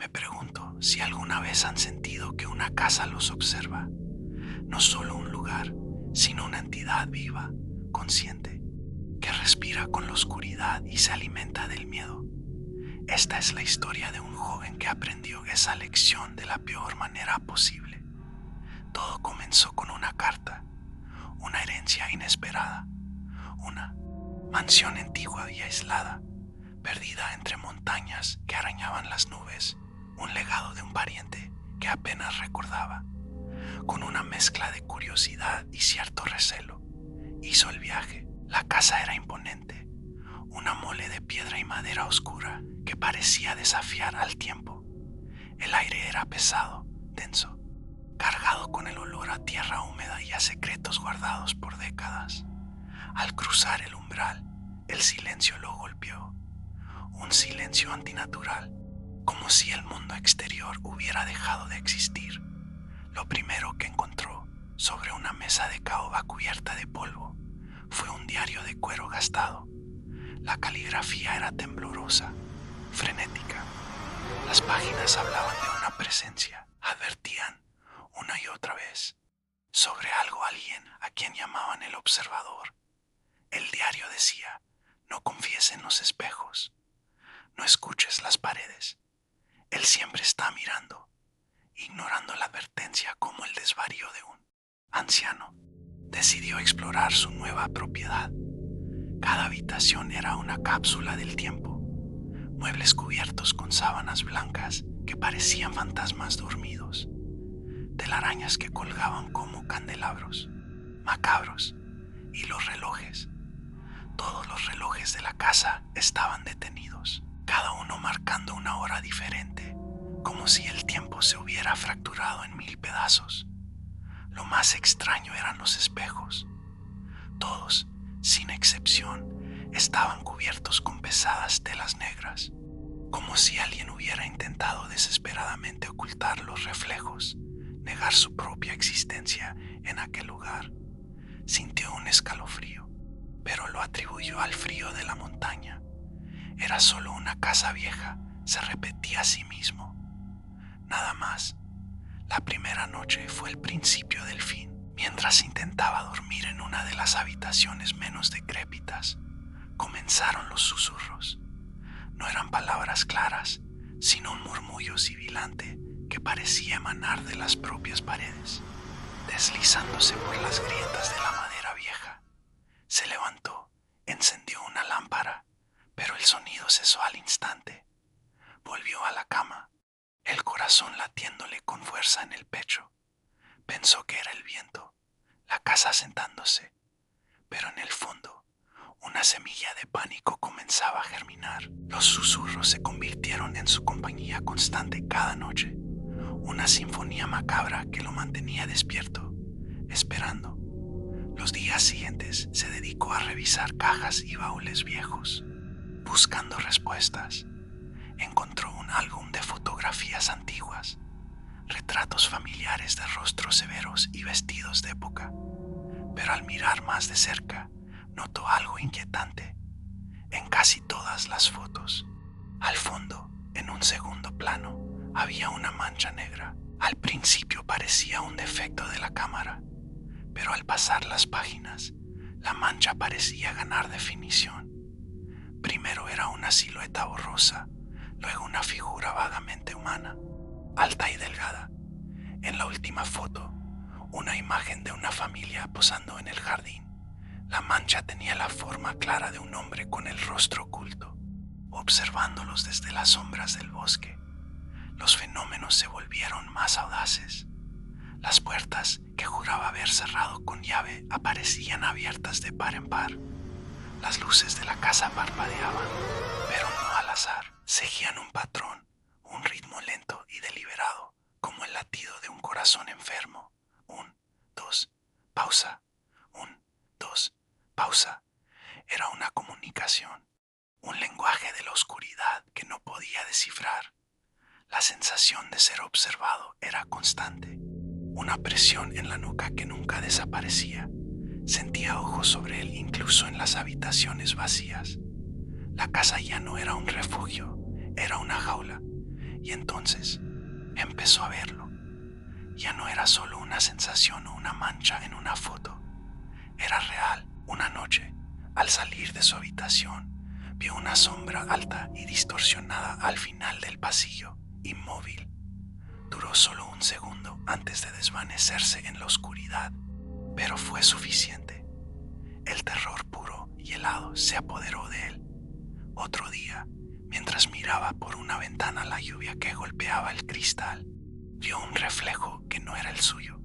Me pregunto si alguna vez han sentido que una casa los observa, no solo un lugar, sino una entidad viva, consciente, que respira con la oscuridad y se alimenta del miedo. Esta es la historia de un joven que aprendió esa lección de la peor manera posible. Todo comenzó con una carta, una herencia inesperada, una mansión antigua y aislada, perdida entre montañas que arañaban las nubes, un legado de un pariente que apenas recordaba. Con una mezcla de curiosidad y cierto recelo, hizo el viaje. La casa era imponente, una mole de piedra y madera oscura que parecía desafiar al tiempo. El aire era pesado, denso, cargado con el olor a tierra húmeda y a secretos guardados por décadas. Al cruzar el umbral, el silencio lo golpeó, un silencio antinatural, como si el mundo exterior hubiera dejado de existir. Lo primero que encontró sobre una mesa de caoba cubierta de polvo fue un diario de cuero gastado. La caligrafía era temblorosa, frenética. Las páginas hablaban de una presencia, advertían una y otra vez sobre alguien a quien llamaban el observador. El diario decía: no confíes en los espejos, no escuches las paredes. Él siempre está mirando, ignorando la advertencia como el desvarío de un anciano. Decidió explorar su nueva propiedad. Cada habitación era una cápsula del tiempo, muebles cubiertos con sábanas blancas que parecían fantasmas dormidos, telarañas que colgaban como candelabros macabros, y los relojes. Todos los relojes de la casa estaban detenidos, cada uno marcando una hora diferente, como si el tiempo se hubiera fracturado en 1000 pedazos. Lo más extraño eran los espejos. Todos, sin excepción, estaban cubiertos con pesadas telas negras, como si alguien hubiera intentado desesperadamente ocultar los reflejos, negar su propia existencia en aquel lugar. Sintió un escalofrío, pero lo atribuyó al frío de la montaña. Era solo una casa vieja, se repetía a sí mismo. Nada más. La primera noche fue el principio del fin. Mientras intentaba dormir en una de las habitaciones menos decrépitas, comenzaron los susurros. No eran palabras claras, sino un murmullo sibilante que parecía emanar de las propias paredes, deslizándose por las grietas de la madera vieja. Se levantó, encendió una lámpara, pero el sonido cesó al instante. Volvió a la cama, el corazón latiéndole con fuerza en el pecho. Pensó que era el viento, la casa sentándose, pero en el fondo, una semilla de pánico comenzaba a germinar. Los susurros se convirtieron en su compañía constante cada noche, una sinfonía macabra que lo mantenía despierto, esperando. Los días siguientes se dedicó a revisar cajas y baúles viejos, buscando respuestas. Encontró un álbum de fotografías antiguas, retratos familiares de rostros severos y vestidos de época. Pero al mirar más de cerca, notó algo inquietante. En casi todas las fotos, al fondo, en un segundo plano, había una mancha negra. Al principio parecía un defecto de la cámara, pero al pasar las páginas, la mancha parecía ganar definición. Primero era una silueta borrosa, luego una figura vagamente humana, alta y delgada. En la última foto, una imagen de una familia posando en el jardín. La mancha tenía la forma clara de un hombre con el rostro oculto, observándolos desde las sombras del bosque. Los fenómenos se volvieron más audaces. Las puertas, que juraba haber cerrado con llave, aparecían abiertas de par en par. Las luces de la casa parpadeaban, pero no al azar. Seguían un patrón, un ritmo lento y deliberado, como el latido de un corazón enfermo. 1, 2, pausa. 1, 2, pausa. Era una comunicación, un lenguaje de la oscuridad que no podía descifrar. La sensación de ser observado era constante, una presión en la nuca que nunca desaparecía. Sentía ojos sobre él incluso en las habitaciones vacías. La casa ya no era un refugio, era una jaula, Y entonces empezó a verlo. Ya no era solo una sensación o una mancha en una foto. Era real. Una noche, al salir de su habitación, vio una sombra alta y distorsionada al final del pasillo, inmóvil. Duró solo un segundo antes de desvanecerse en la oscuridad, pero fue suficiente. El terror puro y helado se apoderó de él. Otro día, mientras miraba por una ventana la lluvia que golpeaba el cristal, vio un reflejo que no era el suyo.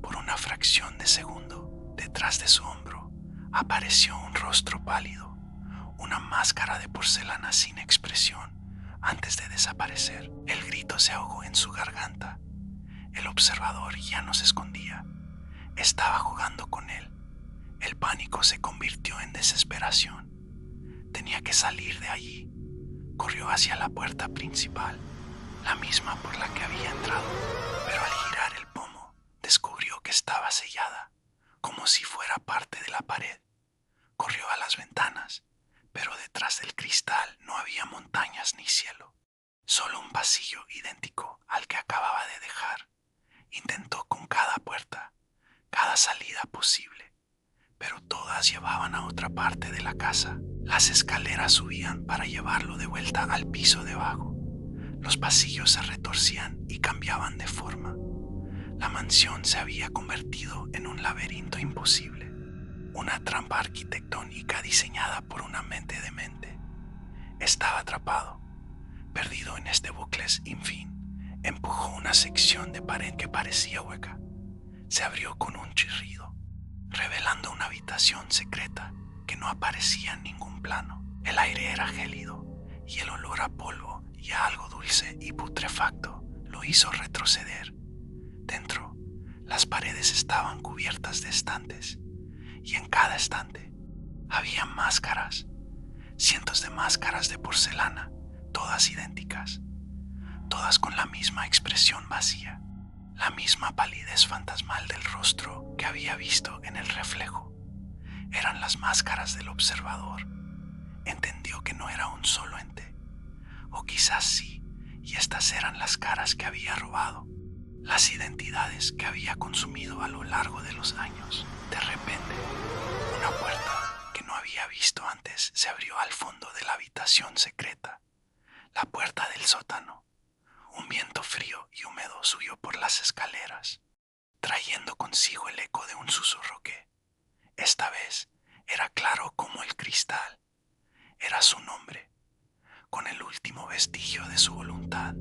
Por una fracción de segundo, detrás de su hombro, apareció un rostro pálido, una máscara de porcelana sin expresión. Antes de desaparecer, el grito se ahogó en su garganta. El observador ya no se escondía. Estaba jugando con él. El pánico se convirtió en desesperación. Tenía que salir de allí. Corrió hacia la puerta principal, la misma por la que había entrado, pero al girar el pomo, descubrió que estaba sellada, como si fuera parte de la pared. Corrió a las ventanas, pero detrás del cristal no había montañas ni cielo, solo un pasillo idéntico al que acababa de dejar. Intentó con cada puerta, cada salida posible, pero todas llevaban a otra parte de la casa. Las escaleras subían para llevarlo de vuelta al piso de abajo. Los pasillos se retorcían y cambiaban de forma. La mansión se había convertido en un laberinto imposible, una trampa arquitectónica diseñada por una mente demente. Estaba atrapado, perdido en este bucle sin fin. Empujó una sección de pared que parecía hueca. Se abrió con un chirrido, revelando una habitación secreta que no aparecía en ningún plano. El aire era gélido y el olor a polvo y a algo dulce y putrefacto lo hizo retroceder. Dentro, las paredes estaban cubiertas de estantes y en cada estante había máscaras, cientos de máscaras de porcelana, todas idénticas, todas con la misma expresión vacía, la misma palidez fantasmal del rostro que había visto en el reflejo. Eran las máscaras del observador. Entendió que no era un solo ente, o quizás sí, y estas eran las caras que había robado, las identidades que había consumido a lo largo de los años. De repente, una puerta que no había visto antes se abrió al fondo de la habitación secreta, la puerta del sótano. Un viento frío y húmedo subió por las escaleras, trayendo consigo el eco de un susurro que, esta vez, era claro como el cristal. Era su nombre, con el último vestigio de su voluntad,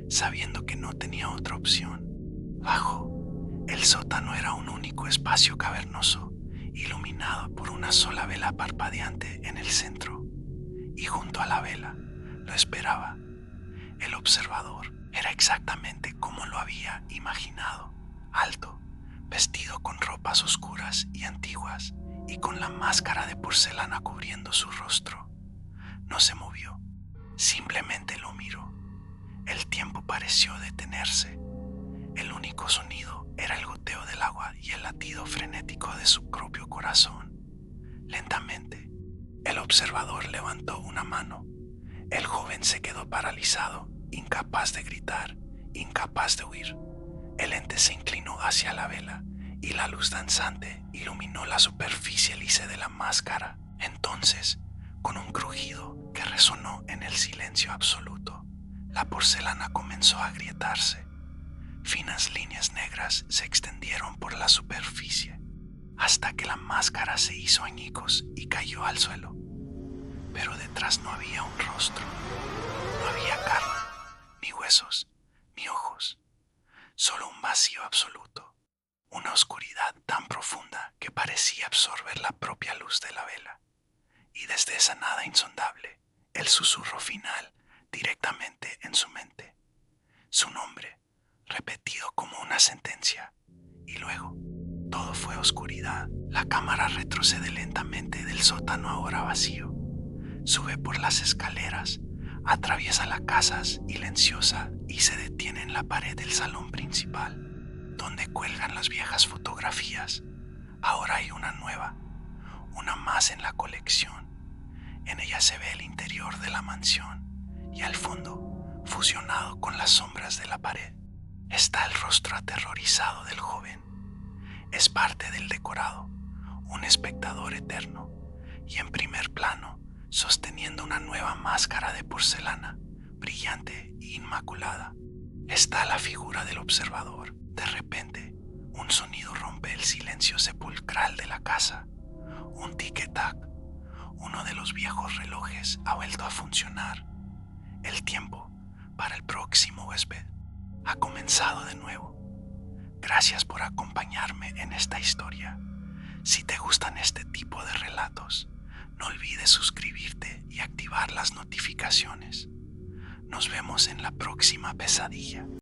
sabiendo que no tenía otra opción. Bajo, el sótano era un único espacio cavernoso, iluminado por una sola vela parpadeante en el centro. Y junto a la vela, lo esperaba. El observador era exactamente como lo había imaginado, alto, vestido con ropas oscuras y antiguas, y con la máscara de porcelana cubriendo su rostro. No se movió, simplemente lo miró. El tiempo pareció detenerse. El único sonido era el goteo del agua y el latido frenético de su propio corazón. Lentamente, el observador levantó una mano. El joven se quedó paralizado, incapaz de gritar, incapaz de huir. El ente se inclinó hacia la vela y la luz danzante iluminó la superficie lisa de la máscara. Entonces, con un crujido que resonó en el silencio absoluto, la porcelana comenzó a agrietarse. Finas líneas negras se extendieron por la superficie, hasta que la máscara se hizo añicos y cayó al suelo. Pero detrás no había un rostro, no había carne, ni huesos, ni ojos, solo un vacío absoluto, una oscuridad tan profunda que parecía absorber la propia luz de la vela. Y desde esa nada insondable, el susurro final directamente en su mente. Su nombre, repetido como una sentencia. Y luego, todo fue oscuridad. La cámara retrocede lentamente del sótano ahora vacío. Sube por las escaleras, atraviesa la casa silenciosa y se detiene en la pared del salón principal, donde cuelgan las viejas fotografías. Ahora hay una nueva, una más en la colección. En ella se ve el interior de la mansión y al fondo, fusionado con las sombras de la pared. Está el rostro aterrorizado del joven. Es parte del decorado, un espectador eterno, y en primer plano, sosteniendo una nueva máscara de porcelana, brillante e inmaculada, está la figura del observador. De repente, un sonido rompe el silencio sepulcral de la casa. Un tic-tac. Uno de los viejos relojes ha vuelto a funcionar. El tiempo para el próximo huésped ha comenzado de nuevo. Gracias por acompañarme en esta historia. Si te gustan este tipo de relatos, no olvides suscribirte y activar las notificaciones. Nos vemos en la próxima pesadilla.